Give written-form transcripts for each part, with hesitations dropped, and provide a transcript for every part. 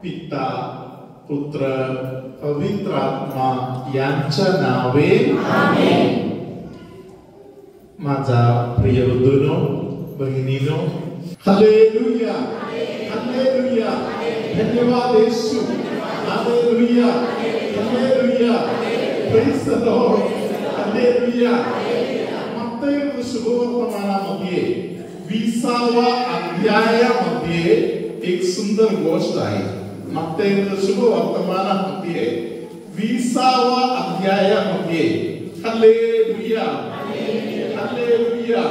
पिता पुत्र पवित्र आत्मा यांच्या नावे आमेन. माझा प्रिय बंधूंनो भगिनींनो, हालेलुया हालेलुया, धन्यवाद येशू, hallelujah hallelujah, praise the lord, hallelujah. मत्तई शुभवर्तमानामध्ये 20व्या अध्यायामध्ये एक सुंदर गोष्ट आहे. मत्तई शुभवर्तमानामध्ये 20व्या अध्यायामध्ये हालेलुया हालेलुया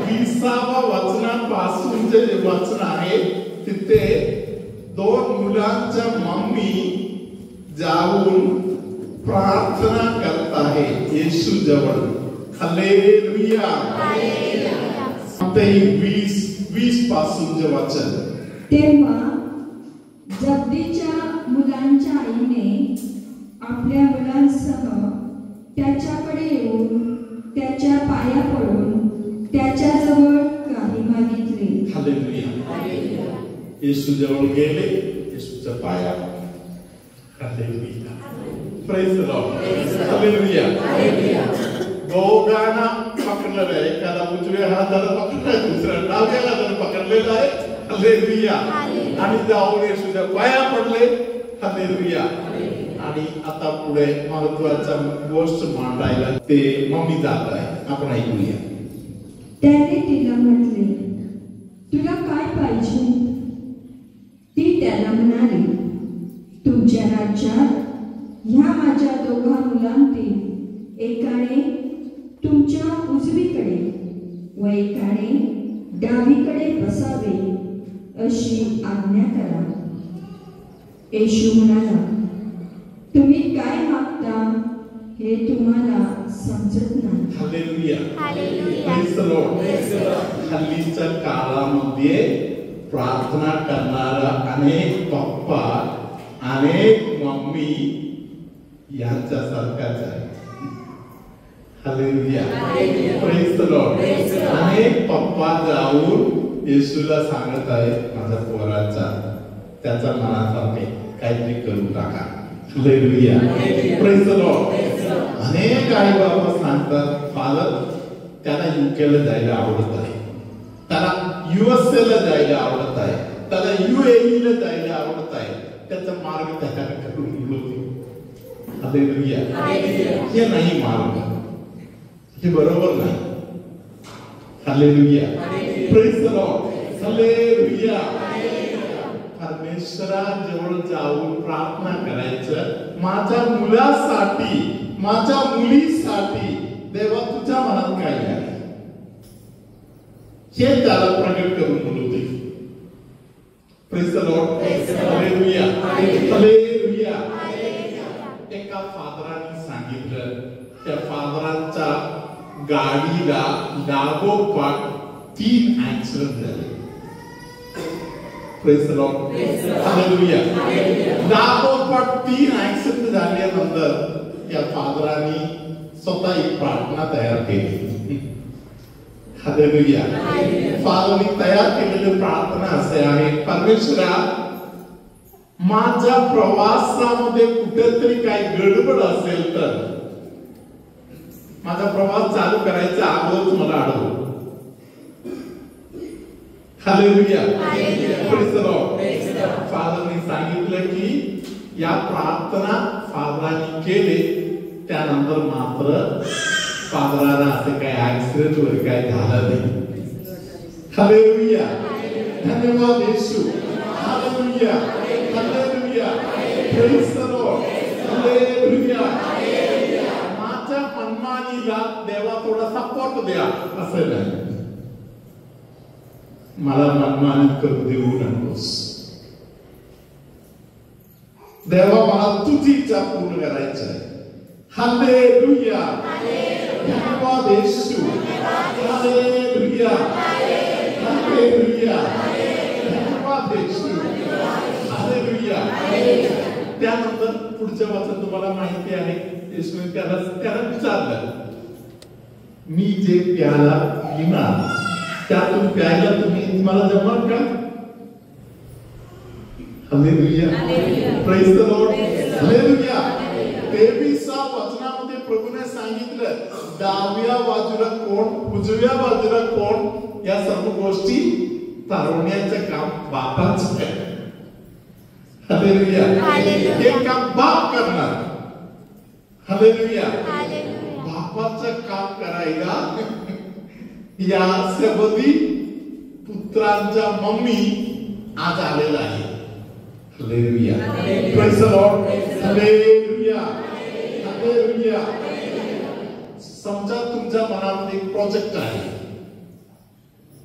20व्या वचनापासून जे वचन आहे तिथे दोन मुलांच्या मम्मी जाऊन प्रार्थना करत आहे येशू जवळ. हालेलुया. मत्तई 20 पासूनचे वचन. तेव्हा जब्दीच्या मुलांच्या आईने आपल्या मुलांसह त्याच्याकडे येऊन त्याच्या पाया पडून त्याच्याजवळ काही मागितले. हालेलुया. येशू जवळ गेले, येशूच्या पाया. Hallelujah. Praise the lord. Hallelujah. दोघांना पकडलेलं आहे. एकाला उजव्या हाताला पकडलाय, दुसऱ्या डाव्या हाताला पकडलेला आहे. हालेलुया. आणि जाऊन येशूच्या पाया पडले. हालेलुया. आणि आता पुढे महत्वाचा गोष्ट मांडायला ते मम्मी जात आहे. आपण ऐकूया. त्याने तिला म्हटले, तुला काय पाहिजे? ती त्याला म्हणाली, तुमच्या राज्यात ह्या माझ्या दोघा मुलांतील एकाने तुमच्या उजवीकडे व एकाने डावीकडे बसावे अशी आज्ञा करा. येशू म्हणाला, तुम्ही काय मागता हे तुम्हाला समजत नाही. हालेलुया. Praise the Lord. हल्लीच्या काळामध्ये प्रार्थना करणारा अनेक पप्पा अनेक मम्मी यांच्यासारखाच आहे. हालेलुया. Praise the Lord. अनेक पप्पा जाऊन येशूला सांगत आहे, माझ्या पोराचा त्याच्या मनासारखे काहीतरी करून टाका. हालेलुया. Praise the Lord. अनेक आई बाबा सांगतात, फादर त्याला युकेला जायला आवडत आहे, त्याला USA ला जायला आवडत आहे, त्याला UAE ला जायला आवडत आहे, त्याचा मार्ग तयार करून मिळवतो. हालेलुया. हे नाही मार्ग, हे बरोबर नाही. Hallelujah. Praise the lord. Hallelujah. परमेश्वराजवळ जाऊन प्रार्थना करायचं, माझ्या मुलासाठी माझ्या मुलीसाठी देवा तुझ्या मनात काय आहे हे त्याला प्रगट करून बोलवते. Praise the lord. Hallelujah hallelujah. एका फादराने सांगितलं, त्या फादरांच्या गाडीला लागोपाठ 3 ऍक्सिडेंट झाले. Praise the lord. हालेलुया. लागोपाठ 3 ऍक्सिडेंट झाल्यानंतर या फादरांनी स्वतः एक प्रार्थना तयार केली. हालेलुया. फादरांनी तयार केलेली प्रार्थना असे आहे, परमेश्वरा माझ्या प्रवासामध्ये कुठेतरी काही गडबड असेल तर माझा प्रवास चालू करायचा अगोदर मला अडव. हालेलुया. Praise the lord. फादरने सांगितलं की या प्रार्थना फादरांनी केले, त्यानंतर मात्र फादरांना असे काही ऍक्सिडेंट वगैरे काही झालं नाही. हालेलुया. धन्यवाद येशू. Hallelujah hallelujah. Praise the lord. Hallelujah. माझ्या मनमानीला देवा थोडा सपोर्ट द्या असं नाही, मला मनमानी करू देऊ नकोस. देवा मला तुझी इच्छा पूर्ण करायची आहे. हालेलुया. धन्यवाद येशू. Hallelujah hallelujah. धन्यवाद येशू. हालेलुया. त्यानंतर पुढच्या वचन तुम्हाला माहिती आहे, येशूने त्याला विचारलं, मी जे प्याला पिणार त्यातून प्यायला तुम्हाला जमणार का? Hallelujah, praise the lord, hallelujah. 23 वचनामध्ये प्रभूने सांगितलं डाव्या बाजूला कोण, उजव्या बाजूला कोण, या सर्व गोष्टी ठरवण्याचं काम बापाचं आहे. हालेलुया, हे काम बाप करणार. हालेलुया, बापाचं काम करायला या सबदी पुत्रांच्या मम्मी आज आलेला आहे. Hallelujah, praise the lord, hallelujah, hallelujah. समजा तुमच्या मनामध्ये एक प्रोजेक्ट आहे,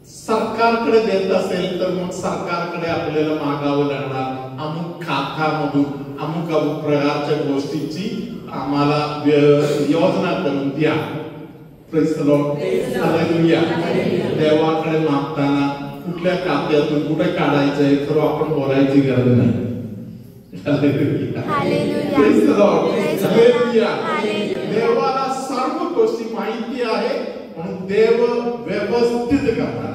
सरकारकडे देत असेल तर मग सरकारकडे आपल्याला मागावं लागणार. अमुक खात्यामधून अमुक अमुक प्रकारच्या गोष्टीची आम्हाला योजना करून द्या. Praise the lord, hallelujah. देवाकडे मागताना कुठल्या खात्यातून कुठे काढायचंय तर आपण बोलायची गरज नाही. Hallelujah, praise the lord, hallelujah. देवाला सर्व गोष्टी माहिती आहे म्हणून देव व्यवस्थित करणार.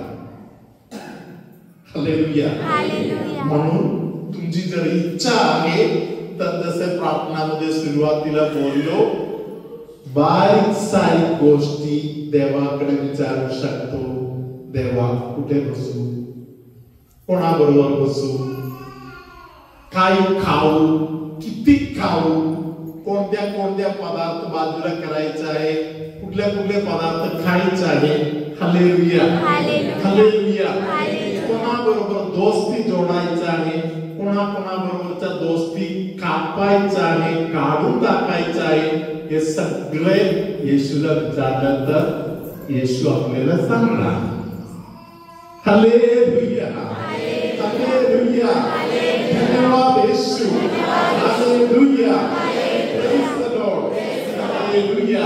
हालेलुया. म्हणून तुमची जर इच्छा आहे तर जसे प्रार्थनामध्ये सुरुवातीला बोललो, बारीक सारीक गोष्टी देवाकडे विचारू शकतो. देवा कुठे बसू, कोणाबरोबर बसू, काय खाऊ, किती खाऊ, कोणत्या कोणत्या पदार्थ बाजूला करायचा आहे, कुठल्या कुठले पदार्थ खायचे आहे. Hallelujah, hallelujah. कोणाबरोबर दोस्ती जोडायचा आहे, कोणाबरोबरच्या दोस्ती कापायचा आहे, काढून टाकायचं आहे, हे सगळे येशूला विचारलं तर येशू आपल्याला सांगणार. Hallelujah, hallelujah. धन्यवाद येशू, hallelujah, praise the lord, hallelujah.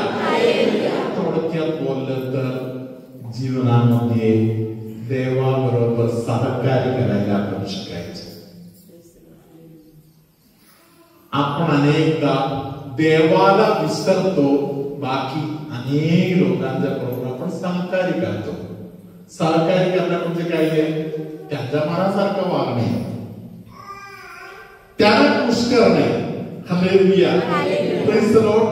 थोडक्यात बोललं तर जीवनामध्ये देवाबरोबर सहकार्य करायला आपण शिकायचं. आपण अनेकदा देवाला विसरतो, बाकी अनेक लोकांच्या बरोबर आपण सहकार्य करतो. सहकार्य करणं म्हणजे काय आहे, त्यांच्या मनासारखं वागणे, त्यांना खुश करणे. Hallelujah, praise the Lord.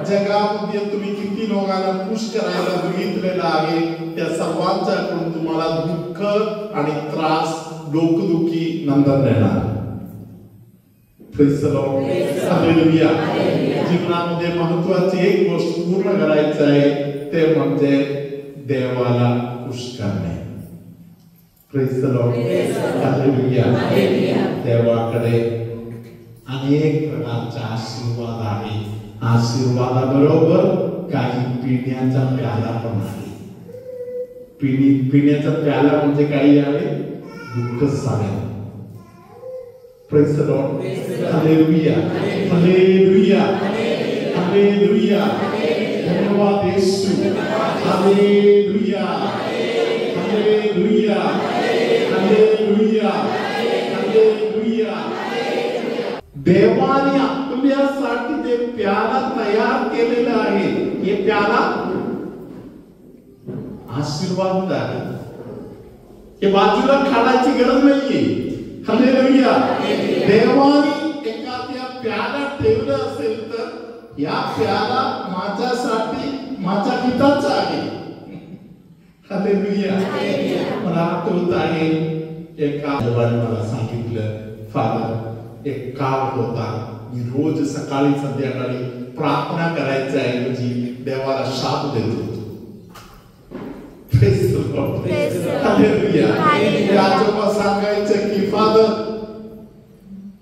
जगामध्ये तुम्ही किती लोकांना खुश करायला बघितलेलं आहे, त्या सर्वांच्याकडून तुम्हाला दुःख आणि त्रास, डोकदुखी नंतर देणार. Praise the lord, hallelujah. जीवनामध्ये महत्वाची एक गोष्ट पूर्ण करायचं आहे, ते म्हणजे देवाला खुश करणे. Praise the lord, hallelujah. देवाकडे अनेक प्रकारचे आशीर्वाद आहे. आशीर्वादाबरोबर काही पिण्याचा प्याला पण आहे. पिण्याचा प्याला म्हणजे काही आहे, दुःख सागर. Praise the lord, hallelujah, hallelujah, hallelujah. धन्यवाद येशू, हालेलुया, हालेलुया, हालेलुया, हालेलुया. देवाने आपल्यासाठी ते प्याला तयार केलेला आहे. हे प्याला आशीर्वाद आहे, हे बाजूला काढायची गरज नाहीये. हालेलुया. देवाने एखाद्या प्याला ठेवलं असेल तर या प्याला माझ्यासाठी, माझ्या हिताचा आहे. हालेलुया. मला आठवत आहे, एका आजोबाने मला सांगितलं, फादर, एक काळ होता, मी रोज सकाळी संध्याकाळी प्रार्थना करायच्या ऐवजी देवाला शाप देत होतो. हालेलुया. आजोबा सांगायचं की फादर,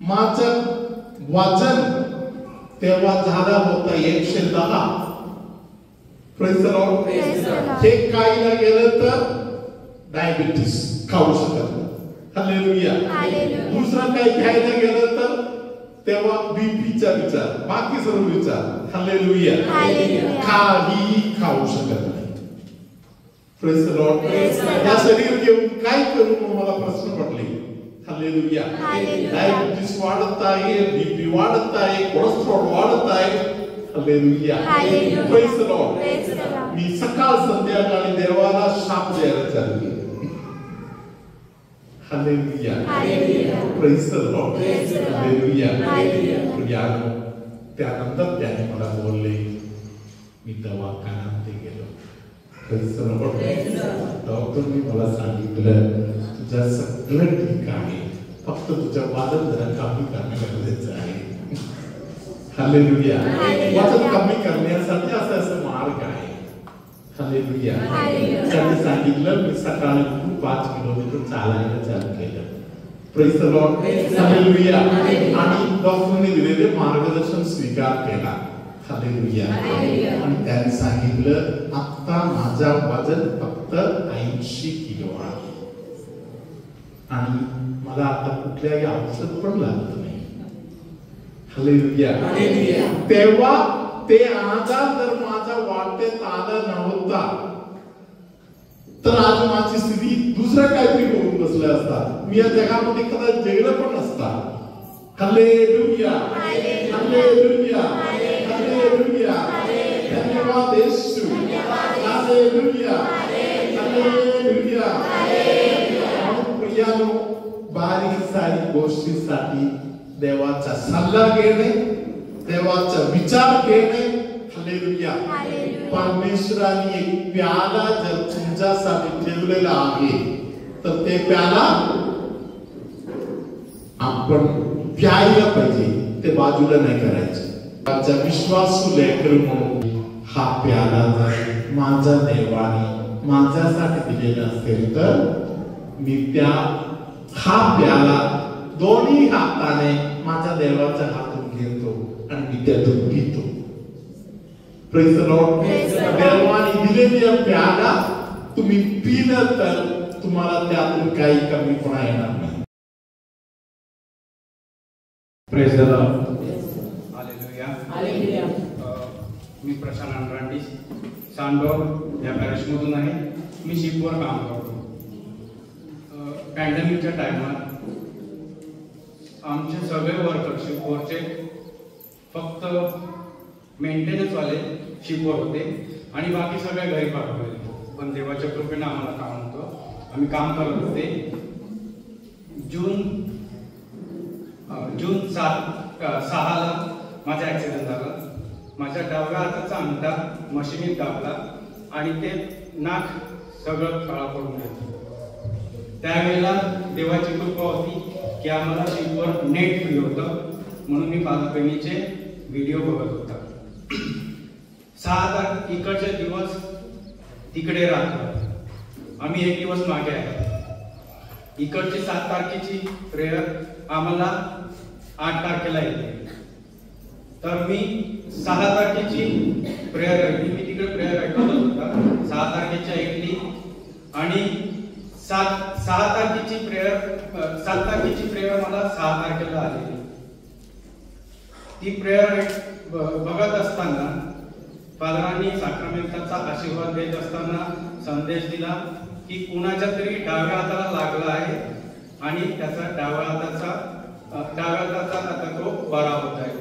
माझं वजन तेव्हा झालं होतं 110. Praise the Lord. हे खायला गेलं तर डायबिटीस, खाऊ शकत नाही. हालेलुया. दुसरं काही घ्यायला गेलं तर तेव्हा बीपीचा विचार, बाकी सर्व विचार. हालेलुया. काही खाऊ शकत नाही. Praise the Lord. या शरीर घेऊन काय करू, मला प्रश्न पडले. हालेलुया. डायबिटीस वाढत आहे, बीपी वाढत आहे, कोलेस्ट्रॉल वाढत आहे. हालेलुया. Praise the lord. मी सकाळ संध्याकाळी देवाला शाप द्यायला चालू केलं. Hallelujah, praise the lord, hallelujah. त्यानंतर त्याने मला बोलले, मी दवाखान्यात गेलो. Praise the lord. डॉक्टरने मला सांगितलं, तुझं सगळं ठीक आहे, फक्त तुझं वजन जरा कमी करणे गरजेचं आहे. हालेलुया. वजन कमी करण्यासाठी असं मार्ग आहे. हालेलुया. त्यांनी सांगितलं, मी सकाळी 5 किलोमीटर चालायला चालू केलं. Praise the lord, hallelujah. आणि डॉक्टरने दिलेले मार्गदर्शन स्वीकार केला. हालेलुया. आणि त्यांनी सांगितलं, आता माझा वजन फक्त 80 किलो आहे आणि मला आता कुठल्याही औषध पण लागत नाही. हालेलुया. तेव्हा ते आजार जर माझ्या वाटेत आलं नव्हता तर आज माझी स्थिती दुसरं काहीतरी होऊन बसले असतात. मी या जगामध्ये कदाचित जगलं पण नसता. Hallelujah, hallelujah, hallelujah. धन्यवाद येशू. Hallelujah, hallelujah. प्रियानो, बारीक सारीक गोष्टीसाठी देवाचा सल्ला घेणे, देवाचा विचार घेणे. हालेलुया. परमेश्वराने एक प्याला जर तुमच्यासाठी ठेवलेला आहे तर ते प्याला आपण प्यायला पाहिजे, ते बाजूला नाही करायचं. माझा विश्वासू लेकरू म्हणून हा प्याला जर माझ्या देवाने माझ्यासाठी दिलेला असेल तर मी हा प्याला दोन्ही हाताने माझ्या देवाच्या हातून घेतो आणि मी त्यातून पितो. Praise the Lord. देवाने दिलेली प्याला तुम्ही पिलं तर तुम्हाला त्यातून काही कमीपणा येणार नाही. Praise the lord. हालेलुया. मी प्रशांत अंड्रांडी सांडोर या पॅरिशमधून आहे. मी शिपवर काम करतो. पॅन्डेमिकच्या टायमात आमचे सगळे वर्कर शिपवरचे फक्त मेंटेनन्स वाले शिपवर होते आणि बाकी सगळे घरी पाठवले. पण देवाच्या कृपेने आम्हाला काम होतं, आम्ही काम करत होते. जून 6ला माझा ॲक्सिडेंट झाला. माझ्या डाव्या हाताचा अंगठा मशिनीत दाबला आणि ते नाक सगळं काळा पडून गेलं. त्यावेळेला देवाची कृपा होती की आम्हाला शिपवर नेट फ्री होतं, म्हणून मी माझ्या बहिणीचे व्हिडिओ बघत होता. 6 तारखे इकडचे दिवस तिकडे राहतो. आम्ही 1 दिवस मागे आहे. इकडची 7 तारखेची प्रेयर आम्हाला 8 तारखेला येते. तर मी 6 तारखेची प्रेयर ऐकली. मी तिकडे प्रेयर ऐकत होता. 6 तारखेची ऐकली आणि 6 तारखेची प्रेयर मला 6 तारखेला आली. ती प्रेयर बघत असताना फादरांनी साक्रामेंटचा आशीर्वाद देत असताना संदेश दिला की कुणाच्या तरी डाव्या हाताला लागला आहे आणि त्याचा डाव्या हाताचा आता तो बरा होत आहे.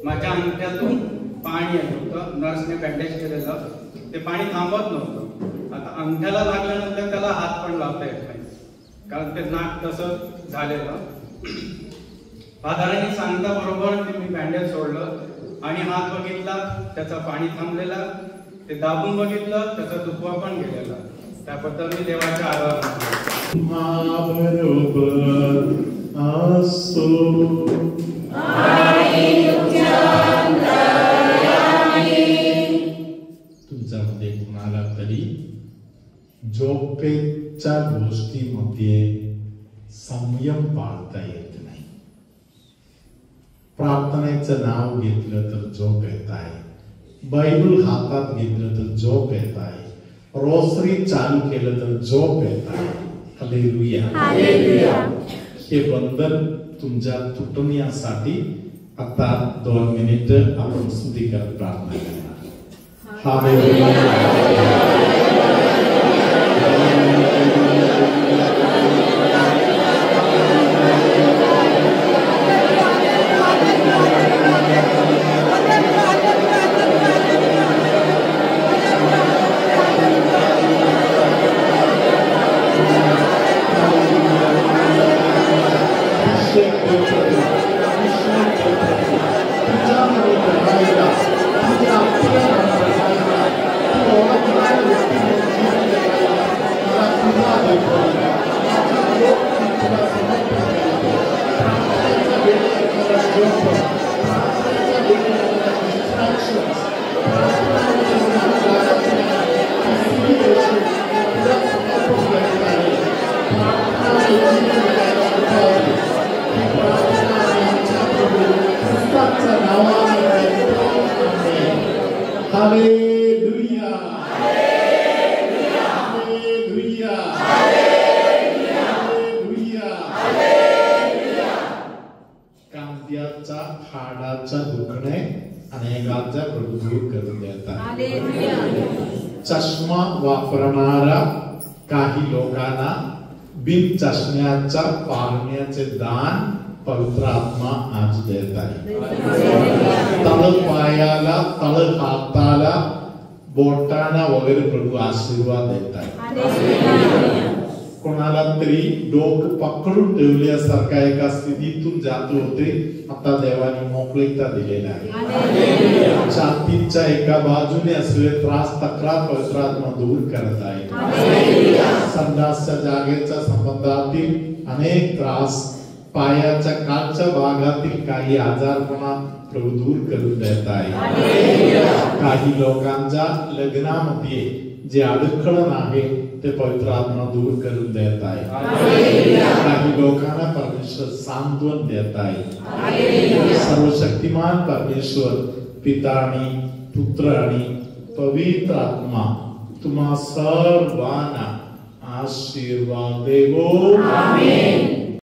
माझ्या अंगठ्यातून पाणी येत होतं. नर्सने बँडेज केलेलं, ते पाणी थांबत नव्हतं. आता अंगठ्याला लागल्यानंतर त्याला हात पण लावता येत नाही, कारण ते नाक तसं झालेलं. फादरांनी सांगता बरोबर ते मी बँडेज सोडलं आणि हात बघितला, त्याचं पाणी थांबलेला. ते दाबून बघितलं, त्याचा दुखवा पण गेलेला. त्याबद्दल मी देवाचा आभार मानतो. तुमच्यामध्ये कुणाला तरी झोपेच्या गोष्टीमध्ये संयम पाळता येत नाही. प्रार्थनेचं नाव घेतलं तर झोप येत आहे, बायबल हातात घेतलं तर झोप येत आहे, रोसरी चालू केलं तर झोप येत आहे. Hallelujah, hallelujah. हे बंधन तुमच्या तुटण्यासाठी आता 2 मिनिट आपण स्तुती करत प्रार्थना करणार. हालेलुया. तुझ्यामुळे जगायला, तुझ्या प्रेमाने जगायला, तू ओळखणाऱ्या व्यक्तीने जीवन जगायला मला तुला दाखवला. माझा लोक मी तुला समर्पण करतो. प्रार्थनेच्या वेळी मला जोप, प्रार्थनेच्या वेळी मला distractions, प्रार्थनेच्या वेळी मला situation तुला समर्पण करत आहे. प्रार्थना योजना करायला उभारली. ही प्रार्थना आमच्या प्रभू ख्रिस्ताच्या नावाने करतो. आमेन. हालेलुया. हालेलुया. हालेलुया. कांद्याच्या हाडाचा दुखणे अनेकांचा प्रभू दूर करून देतात. चष्मा वापरणारा काही लोकांना बिन चष्म्याच्या पारण्याचे दान पवित्र आत्मा आज देत आहे. तळ पायाला, तळ हाताला, बोटांना वगैरे प्रभू आशीर्वाद देत आहे. कोणाला तरी डोकं पकडून ठेवल्यासारखा एका स्थितीतून जात होते, आता देवाने मोकळीकता दिलेला आहे. छातीच्या एका बाजूने असलेले त्रास, तक्रार पवित्र आत्मा दूर करत आहे. संडासच्या जागेच्या संबंधातील अनेक त्रास, पायाच्या कालच्या भागातील काही आजारपणा प्रभू दूर करून देत आहे. काही लोकांच्या लग्नामध्ये जे अडखळण आहे ते पवित्र आत्मा दूर करून देत आहे. काही लोकांना परमेश्वर सांत्वन देत आहे. सर्वशक्तिमान परमेश्वर पिता आणि पुत्र आणि पवित्र आत्मा तुम्हा सर्वांना आशीर्वाद देवो. आमेन.